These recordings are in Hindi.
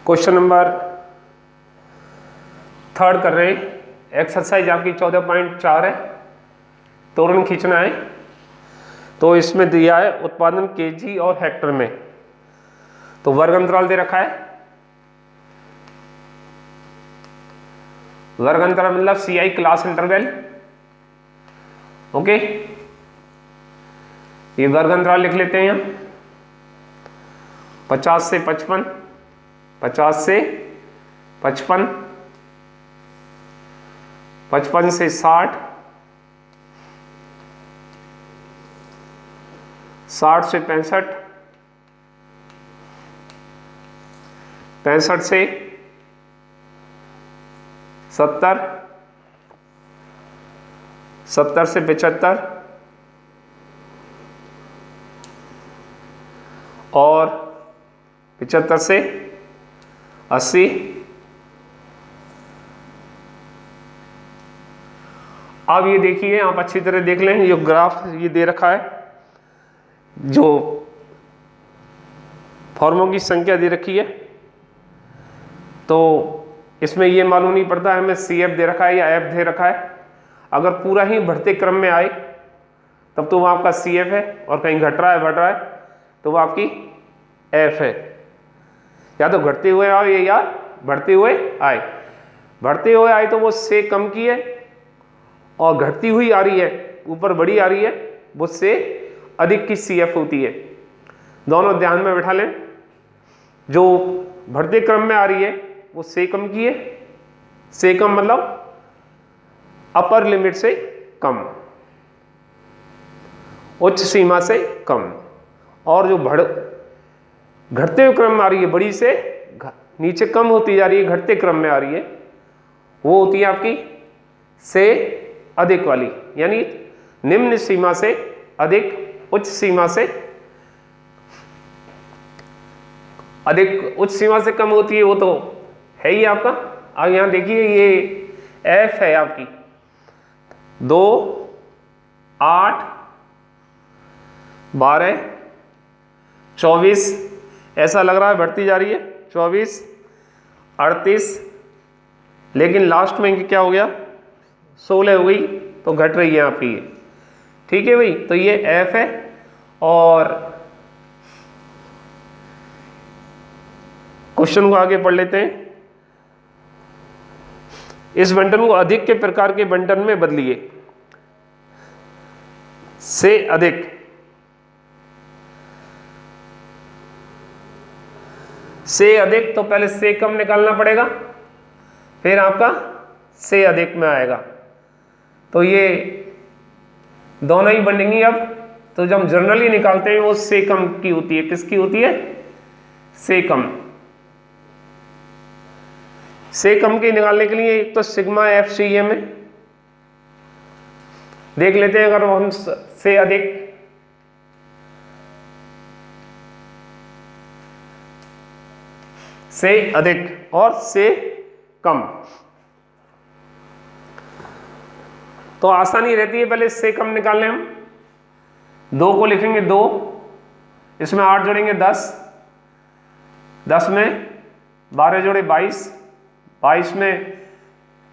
क्वेश्चन नंबर 3 कर रहे हैं। एक्सरसाइज आपकी 14.4 है। त्वरण खींचना है। तो इसमें दिया है उत्पादन केजी और हेक्टर में। तो वर्ग अंतराल दे रखा है। वर्ग अंतराल मतलब CI क्लास इंटरवल। ओके, ये वर्ग अंतराल लिख लेते हैं हम। 50 से 55, 50 से 55, 55 से 60, 60 से 65, 65 से 70, 70 से 75 और 75 से 80। अब ये देखिए, आप अच्छी तरह देख लें, ये ग्राफ ये दे रखा है, जो फॉर्मों की संख्या दे रखी है। तो इसमें ये मालूम नहीं पड़ता हमें CF दे रखा है या F दे रखा है। अगर पूरा ही बढ़ते क्रम में आए तब तो वो आपका CF है, और कहीं घट रहा है बढ़ रहा है तो वो आपकी F है। या तो घटते हुए आए या बढ़ते हुए आए। बढ़ते हुए आए तो वो से कम की है, और घटती हुई आ रही है, ऊपर बड़ी आ रही है, वो से अधिक की CF होती है। दोनों ध्यान में बैठा लें। जो बढ़ते क्रम में आ रही है वो से कम की है। से कम मतलब अपर लिमिट से कम, उच्च सीमा से कम। और जो घटते हुए क्रम में आ रही है, बड़ी से नीचे कम होती जा रही है, घटते क्रम में आ रही है, वो होती है आपकी से अधिक वाली, यानी निम्न सीमा से अधिक, उच्च सीमा से अधिक, उच्च सीमा से कम होती है, वो तो है ही आपका। अब यहां देखिए, ये F है आपकी 2, 8, 12, 24, ऐसा लग रहा है बढ़ती जा रही है, 24, 38, लेकिन लास्ट में क्या हो गया, 16 हो गई, तो घट रही है आपकी ये। ठीक है भाई, तो ये F है। और क्वेश्चन को आगे पढ़ लेते हैं। इस बंटन को अधिक के प्रकार के बंटन में बदलिए। से अधिक, से अधिक, तो पहले से कम निकालना पड़ेगा, फिर आपका से अधिक में आएगा। तो ये दोनों ही बनेंगी। अब तो जब जनरली निकालते हैं वो से कम की होती है। किसकी होती है? से कम। से कम की निकालने के लिए एक तो सिग्मा FCM है, देख लेते हैं। अगर हम से अधिक, से अधिक और से कम, तो आसानी रहती है पहले से कम निकालने। हम 2 को लिखेंगे 2, इसमें 8 जोड़ेंगे 10, 10 में 12 जोड़े 22, 22 में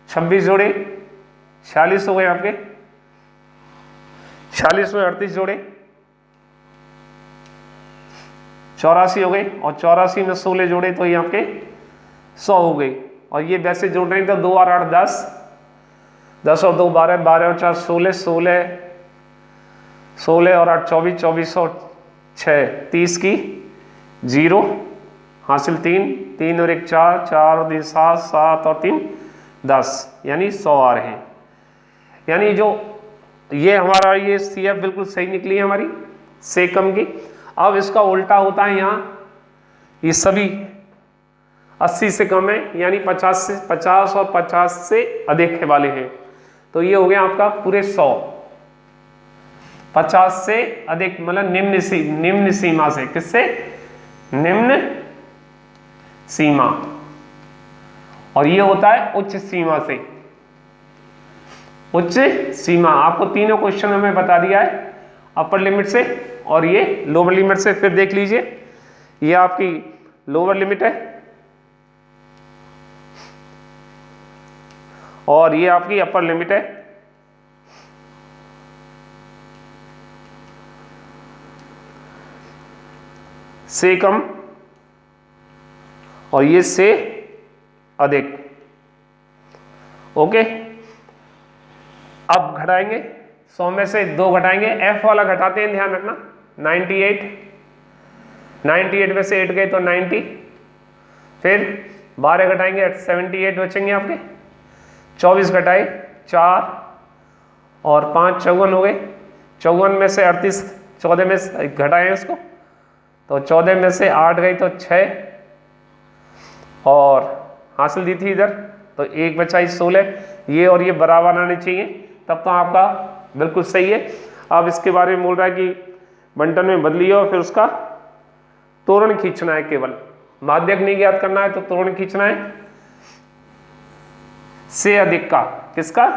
26 जोड़े 46 हो गए आपके, 46 में 38 जोड़े 84 हो गए, और 84 में 16 जोड़े तो ये आपके 100 हो गए। और ये वैसे जोड़ रहे हैं तो 2 और 8 10, 10 और 2 12, 12 और 4 16, 16 और 8 24, 24 और 6 30 की 0 हासिल 3, 3 और 1 4, 4 और 3 7, 7 और 3 10, यानी 100 आ रहे हैं। यानी जो ये हमारा ये CF बिल्कुल सही निकली है हमारी से कम की। अब इसका उल्टा होता है, यहाँ ये सभी 80 से कम है, यानी 50 और 50 से अधिक वाले हैं। तो ये हो गया आपका पूरे 100। 50 से अधिक मतलब निम्न सीमा से। किससे? निम्न सीमा। और ये होता है उच्च सीमा से। उच्च सीमा आपको तीनों क्वेश्चन में बता दिया है, अपर लिमिट से और ये लोअर लिमिट से। फिर देख लीजिए, ये आपकी लोअर लिमिट है, और ये आपकी अपर लिमिट है। से कम और ये से अधिक। ओके, अब घटाएंगे 100 में से 2 घटाएंगे, एफ वाला घटाते हैं, ध्यान रखना। 98 में से 8 गए तो 90, फिर 12 घटाएंगे 78 बचेंगे आपके, 24 घटाए 4 और 5 54 हो गए, 54 में से 38 14 में से घटाएं इसको तो 14 में से 8 गई तो 6 और हासिल दी थी इधर तो 1 बचा 16। ये और ये बराबर आने चाहिए, तब तो आपका बिल्कुल सही है। अब इसके बारे में बोल रहा है कि बंटन में बदलिए और फिर उसका तोरण खींचना है, केवल माध्यक नहीं ज्ञात करना है तो तोरण खींचना है। से अधिक का, किसका?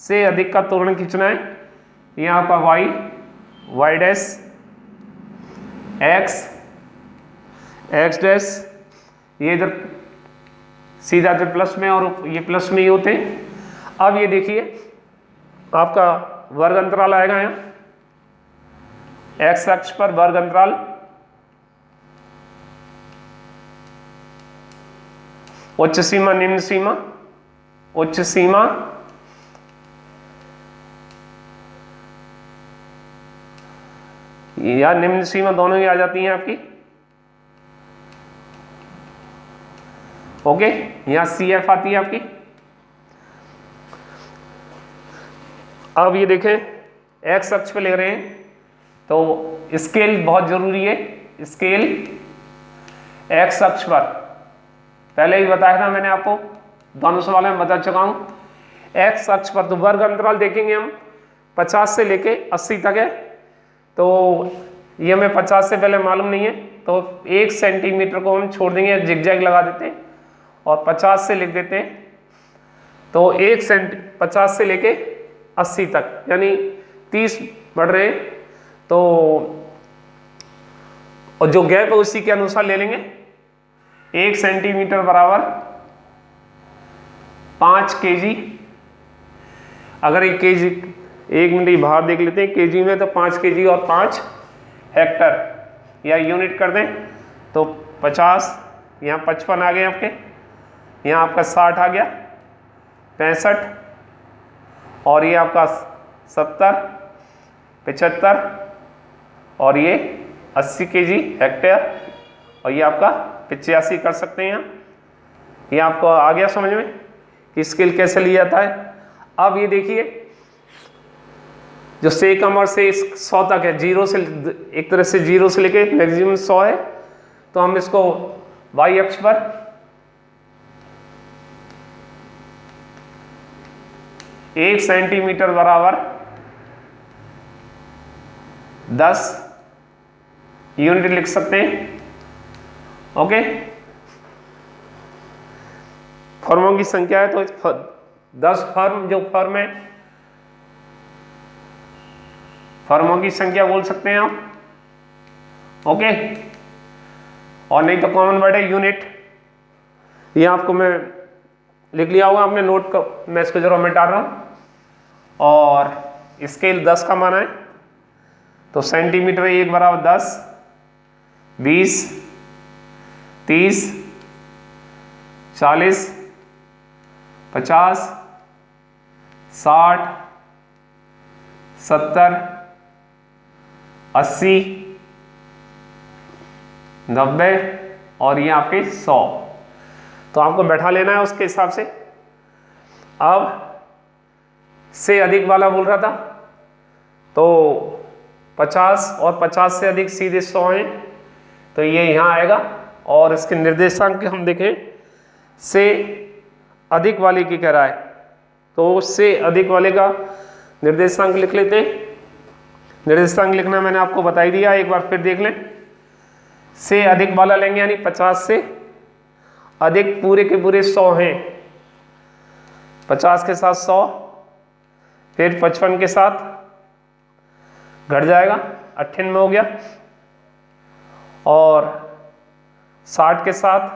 से अधिक का तोरण खींचना है। यहाँ पर वाई डैश एक्स डैश, ये इधर सीधा इधर प्लस में और ये प्लस में ही होते हैं। अब ये देखिए आपका वर्ग अंतराल आएगा यहाँ, एक्स अक्ष पर वर्ग अंतराल, उच्च सीमा निम्न सीमा, उच्च सीमा या निम्न सीमा दोनों ही आ जाती हैं आपकी। ओके, यहां सी एफ आती है आपकी। अब ये देखें एक्स अक्ष पे ले रहे हैं तो स्केल बहुत जरूरी है। स्केल एक्स अक्ष पर पहले ही बताया था मैंने आपको, दोनों सवाल में बता चुका हूं। एक्स अक्ष पर तो वर्ग अंतराल देखेंगे हम 50 से लेके 80 तक है, तो ये हमें 50 से पहले मालूम नहीं है तो 1 सेंटीमीटर को हम छोड़ देंगे, जिगजैग लगा देते हैं और 50 से लिख देते हैं। तो 50 से लेके 80 तक यानी 30 बढ़ रहे हैं, तो और जो गैप है उसी के अनुसार ले लेंगे। 1 सेंटीमीटर बराबर 5 kg। अगर एक kg, 1 मिनट बाहर देख लेते हैं kg में, तो 5 kg और 5 हेक्टर या यूनिट कर दें तो 50, यहाँ 55 आ गए आपके, यहाँ आपका 60 आ गया, 65 और ये आपका 70, 75 और ये 80 kg हेक्टेयर और ये आपका 85 कर सकते हैं यहाँ। ये आपको आ गया समझ में कि स्केल कैसे लिया जाता है। अब ये देखिए जो से कम और से 100 तक है, 0 से एक तरह से 0 से लेके मैक्सिमम 100 है, तो हम इसको वाई अक्ष पर एक सेंटीमीटर बराबर 10 यूनिट लिख सकते हैं। ओके, फर्मों की संख्या है तो 10 फर्म, जो फर्म है फर्मों की संख्या बोल सकते हैं आप। ओके, और नहीं तो कॉमन वर्ड है यूनिट। ये आपको मैं लिख लिया होगा आपने नोट का, मैं इसको जरूर मिटा रहा हूं। और स्केल 10 का माना है तो सेंटीमीटर 1 बराबर 10, 20, 30, 40, 50, 60, 70, 80, 90 और ये आपके 100। तो आपको बैठा लेना है उसके हिसाब से। अब से अधिक वाला बोल रहा था तो 50 और 50 से अधिक सीधे 100 हैं, तो ये यहाँ आएगा। और इसके निर्देशांक हम देखें, से अधिक वाले की कह रहा है तो से अधिक वाले का निर्देशांक लिख लेते हैं। निर्देशांक लिखना मैंने आपको बता ही दिया, एक बार फिर देख लें। से अधिक वाला लेंगे यानी 50 से अधिक पूरे के पूरे 100 हैं, 50 के साथ 100, फिर 55 के साथ घट जाएगा 98 हो गया, और 60 के साथ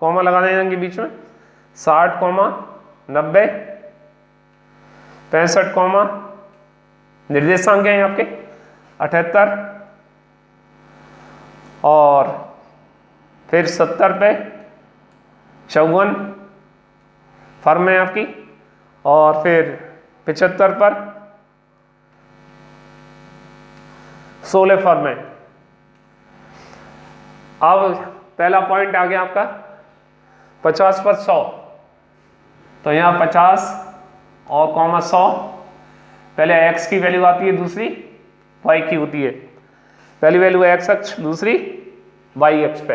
कॉमा लगा देंगे बीच में, 60, 90, 65 कॉमा निर्देशांक हैं आपके 78, और फिर 70 पे 54 फर्म है आपकी, और फिर 75 पर 16 फर्म है। अब पहला पॉइंट आ गया आपका 50 पर 100, तो यहाँ 50 और कॉमा 100, पहले x की वैल्यू आती है, दूसरी y की होती है। पहली वैल्यू है x अक्ष, दूसरी y अक्ष पे।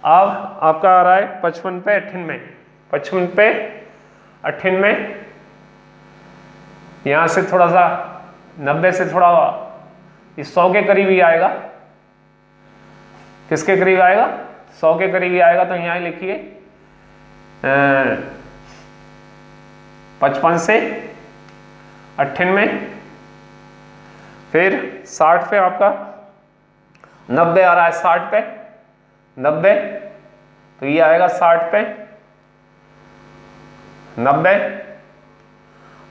अब आपका आ रहा है 55 पे 98, 55 पे 98, यहाँ से थोड़ा सा 90 से थोड़ा इस 100 के करीब ही आएगा। किसके करीब आएगा? 100 के करीब ही आएगा। तो यहाँ लिखिए 55 से 98, फिर 60 पे आपका 90 आ रहा है, 60 पे 90, तो ये आएगा 60 पे 90।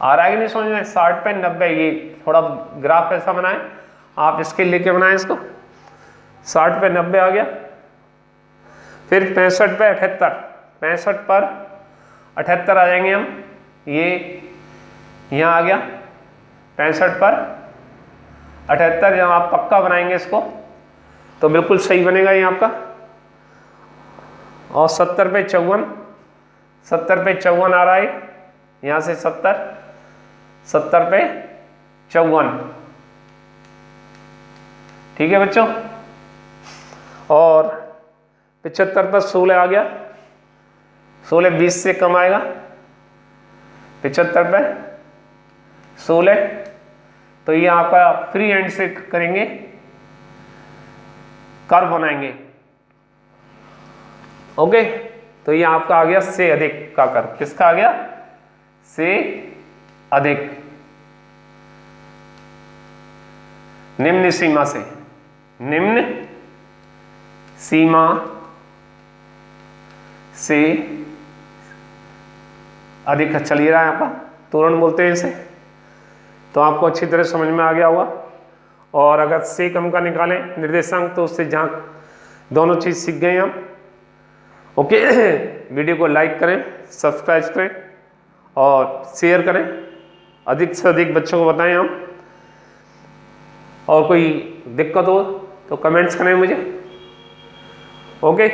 आ रहा है कि नहीं समझ में? 60 पे 90, ये थोड़ा ग्राफ ऐसा बनाए आप, इसके लेके बनाए इसको। 60 पे 90 आ गया, फिर 65 पे 78, 65 पर 78 आ जाएंगे हम, ये यहाँ आ गया 65 पर 78। जब आप पक्का बनाएंगे इसको तो बिल्कुल सही बनेगा ये आपका। और 70 पे 54, 70 पे 54 आ रहा है, यहाँ से 70, 70 पे 54, ठीक है बच्चों। और 75 पर 16 आ गया, 16 20 से कम आएगा, 75 पे 16, तो ये आपका फ्री हैंड से करेंगे, कर्व बनाएंगे। ओके, तो ये आपका आ गया से अधिक का कर्व। किसका आ गया? से अधिक, निम्न सीमा से, निम्न सीमा से अधिक चलिए रहा है आपका, तोरण बोलते हैं इसे। तो आपको अच्छी तरह समझ में आ गया होगा। और अगर से कम का निकालें निर्देशांक तो उससे जहाँ दोनों चीज़ सीख गए हम। ओके, वीडियो को लाइक करें, सब्सक्राइब करें और शेयर करें, अधिक से अधिक बच्चों को बताएं हम। और कोई दिक्कत हो तो कमेंट्स करें मुझे। ओके।